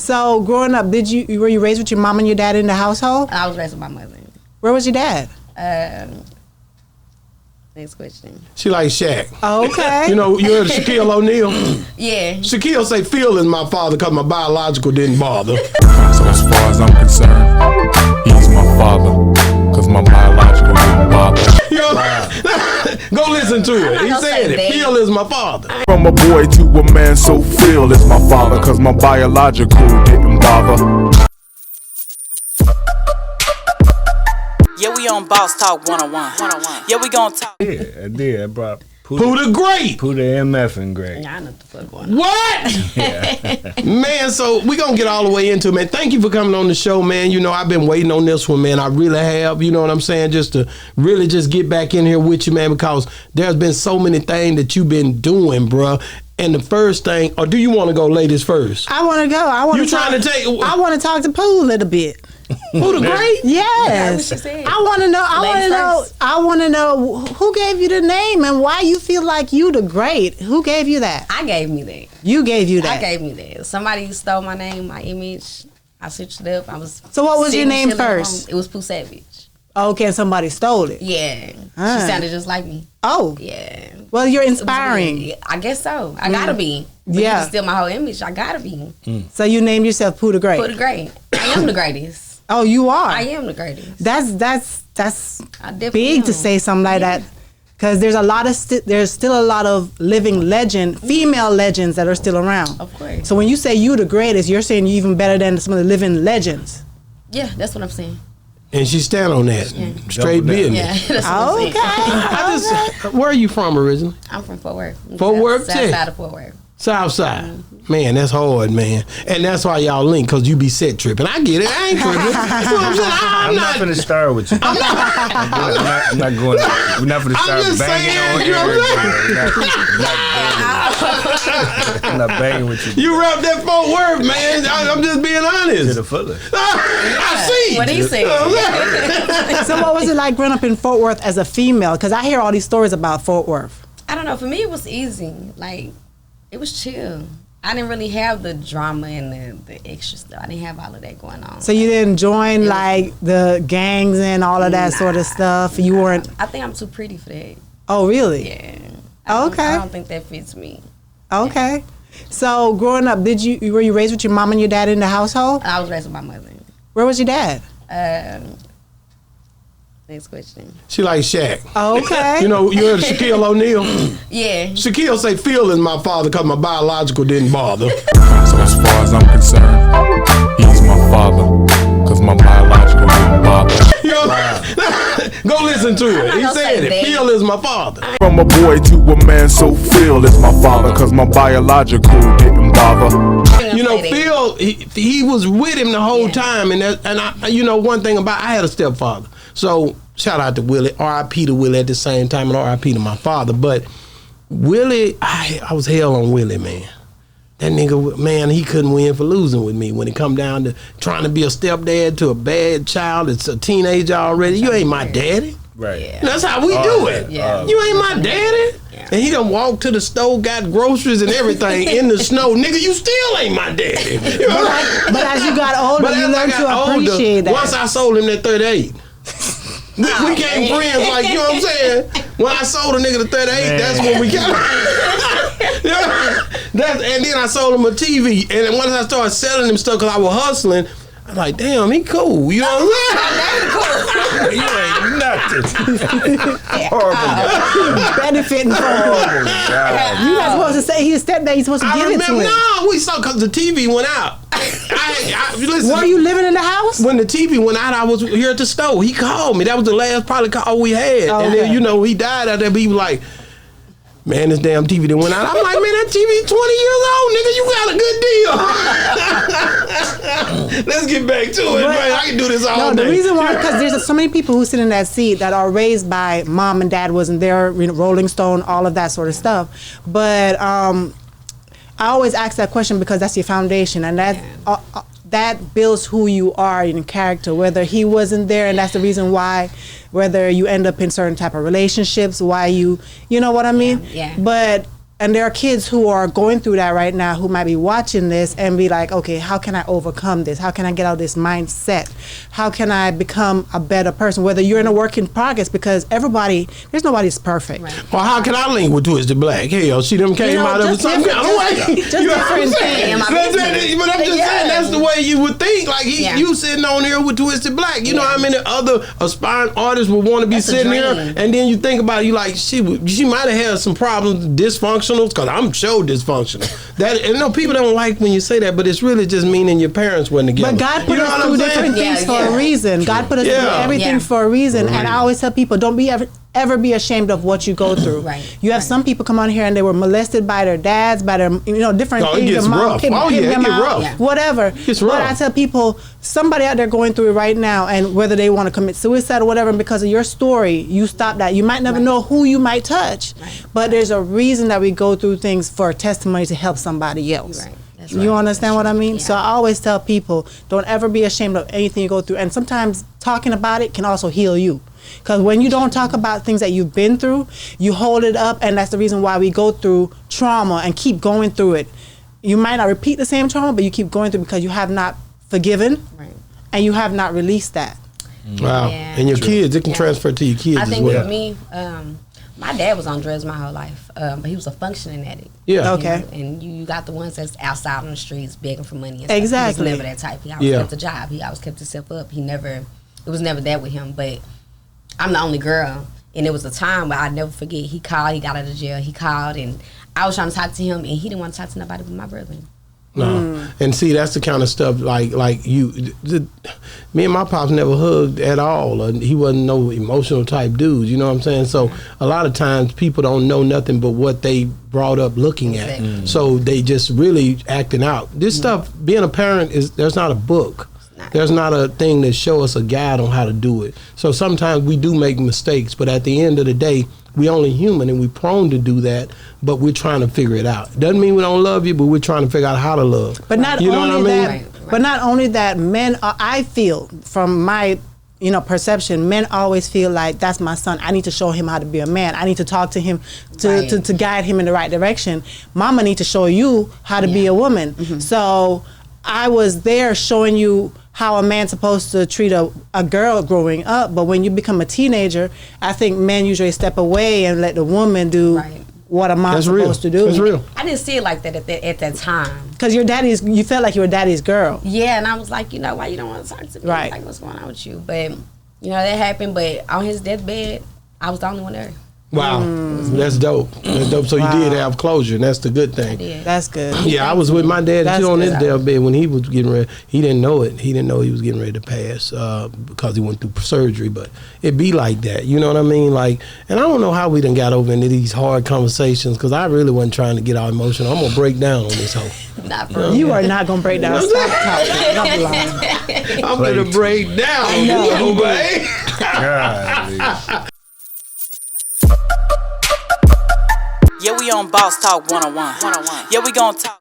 So growing up, were you raised with your mom and your dad in the household? I was raised with my mother. Where was your dad? Next question. She like Shaq. Okay. You know, you heard of Shaquille Oneal? Yeah. Shaquille say Phil is my father because my biological didn't bother. So as far as I'm concerned, he's my father, because my biological didn't bother. You know, go listen to it. He said it. Phil is my father. From a boy to a man, so Phil is my father, because my biological didn't bother. Yeah, we on Boss Talk 101. Yeah, we gonna talk. Yeah, I did. I brought PoohThaGreat. Pooh the MF and Great. Yeah, I know what the fuck going on. What? Yeah. Man, so we gonna get all the way into it, man. Thank you for coming on the show, man. You know, I've been waiting on this one, man. I really have, you know what I'm saying? Just to really just get back in here with you, man, because there's been so many things that you've been doing, bruh. And the first thing, or do you want to go ladies first? I want to go. I want to talk to Pooh a little bit. PoohThaGreat? Yes. That's what she said. I want to know. Ladies I want to know who gave you the name and why you feel like you the great. Who gave you that? I gave me that. You gave you that. I gave me that. Somebody stole my name, my image. I switched it up. So what was your name first? It was Pooh Savage. Okay, somebody stole it. Yeah. She sounded just like me. Oh. Yeah. Well, you're inspiring. I guess so. I gotta be. But you can steal my whole image. I gotta be. So you named yourself PoohThaGreat. PoohThaGreat. I am the greatest. Oh, you are. I am the greatest. That's I definitely big am. to say something like that, because there's still a lot of living female legends that are still around. Of course. So when you say you the greatest, you're saying you're even better than some of the living legends. Yeah, that's what I'm saying. And she stand on that. Straight business. Yeah, that's what I'm saying. Where are you from originally? I'm from Fort Worth. Fort Worth, South side of Fort Worth. South side. Man, that's hard, man. And that's why y'all link, because you be set tripping. I get it. I ain't tripping. You know what I'm saying? I'm not finna start with you. I'm not going. We're not finna start banging on you know I'm not banging with you. You rep that Fort Worth, man. I'm just being honest. To the fullest. I see. What he said. So what was it like growing up in Fort Worth as a female? Because I hear all these stories about Fort Worth. I don't know. For me, it was easy. Like, it was chill. I didn't really have the drama and the extra stuff. I didn't have all of that going on. So you didn't join like the gangs and all of that sort of stuff? You weren't? I think I'm too pretty for that. Oh, really? Yeah. Okay. I don't think that fits me. Okay. So growing up, were you raised with your mom and your dad in the household? I was raised with my mother. Where was your dad? Next question. She like Shaq. Okay. You know, you heard of Shaquille Oneal? Yeah. Shaquille say Phil is my father because my biological didn't bother. So as far as I'm concerned, he's my father, because my biological didn't bother. You know, go listen to it. He said it. Phil is my father. From a boy to a man, so Phil is my father, because my biological didn't bother. You know, Phil, he was with him the whole time, and I, you know, one thing about, I had a stepfather, so shout out to Willie, R.I.P. to Willie at the same time, and R.I.P. to my father. But Willie, I was hell on Willie, man. That nigga, man, he couldn't win for losing with me when it come down to trying to be a stepdad to a bad child. It's a teenager already. You ain't my daddy. Right. Yeah. That's how we do it. Yeah. You ain't my daddy. Yeah. And he done walked to the store, got groceries and everything in the snow. Nigga, you still ain't my daddy. You know? But as you got older, you learned to appreciate that. Once I sold him that 38. We became friends, like, you know what I'm saying? When I sold a nigga the 38, that's when we got and then I sold him a TV. And then once I started selling him stuff because I was hustling, I'm like, damn, he cool. You know what I'm saying? You ain't nothing. Horrible guy. Benefiting from Horrible guy. You're not supposed to say he's a stepdad. You're supposed to give it to him. No, we saw because the TV went out. Listen, were you living in the house? When the TV went out, I was here at the store. He called me. That was the last probably call we had. Oh, and then, you know, he died out there, but he was like, man, this damn TV that went out. I'm like, man, that TV 20 years old, nigga. You got a good deal. Let's get back to it, man. I can do this all day. The reason why, because there's so many people who sit in that seat that are raised by mom and dad wasn't there, you know, Rolling Stone, all of that sort of stuff. But I always ask that question because that's your foundation, and that builds who you are in character. Whether he wasn't there, and that's the reason why, whether you end up in certain type of relationships, why you know what I mean? Yeah. But And there are kids who are going through that right now who might be watching this and be like, okay, how can I overcome this? How can I get out of this mindset? How can I become a better person? Whether you're in a work in progress, because there's nobody's perfect. Right. Well, how can I link with Twisted Black? Hell, she them came out of some kind of way. Just different things. But I'm just saying, that's the way you would think. Like, you sitting on here with Twisted Black. You know how many other aspiring artists would want to be sitting here? And then you think about it, you like, she might have had some problems, dysfunctional, because I'm sure dysfunctional. People don't like when you say that, but it's really just meaning your parents weren't together. But God put us through different things for a reason. God put us through everything for a reason. And I always tell people, don't be ever be ashamed of what you go through. You have some people come on here and they were molested by their dads, by their different things. It gets rough. It gets rough. Whatever. It's rough. But I tell people, somebody out there going through it right now, and whether they want to commit suicide or whatever, and because of your story, you stop that. You might never know who you might touch, but there's a reason that we go through things for testimony to help somebody else. You understand what I mean? So I always tell people, don't ever be ashamed of anything you go through. And sometimes talking about it can also heal you. Because when you don't talk about things that you've been through, you hold it up, and that's the reason why we go through trauma and keep going through it. You might not repeat the same trauma, but you keep going through because you have not forgiven, and you have not released that. Wow. And your kids, it can transfer to your kids I think as well. for me, my dad was on drugs my whole life, but he was a functioning addict. Okay. And you got the ones that's outside on the streets begging for money and stuff. Exactly. He was never that type. He always kept a job. He always kept himself up. It was never that with him. But I'm the only girl, and it was a time where I never forget. He called. He got out of jail. He called, and I was trying to talk to him, and he didn't want to talk to nobody but my brother. No, and see, that's the kind of stuff like you. Me and my pops never hugged at all. He wasn't no emotional type dude. You know what I'm saying? So a lot of times people don't know nothing but what they brought up looking at. So they just really acting out. This stuff, being a parent there's not a book. There's not a thing that show us a guide on how to do it. So sometimes we do make mistakes, but at the end of the day, we only human and we're prone to do that, but we're trying to figure it out. Doesn't mean we don't love you, but we're trying to figure out how to love. But not only that, men I feel from my perception, men always feel like, that's my son, I need to show him how to be a man. I need to talk to him to guide him in the right direction. Mama need to show you how to be a woman. So I was there showing you how a man's supposed to treat a girl growing up, but when you become a teenager, I think men usually step away and let the woman do what a mom's supposed to do. That's real. I didn't see it like that at that time. Because you felt like you were daddy's girl. Yeah, and I was like, why you don't want to talk to me? Right. Like, what's going on with you? But, that happened, but on his deathbed, I was the only one there. Wow, that's dope. That's dope. So you did have closure, and that's the good thing. I did. That's good. Yeah, I was with my dad too on his deathbed when he was getting ready. He didn't know it. He didn't know he was getting ready to pass because he went through surgery. But it be like that, you know what I mean? Like, and I don't know how we done got over into these hard conversations because I really wasn't trying to get all emotional. I'm gonna break down on this hoe. Not for real. You are not gonna break down. Stop talking. Don't lie. I'm gonna break down on this hoe, babe. God, Yeah, we on Boss Talk 101. Yeah, we gon' talk.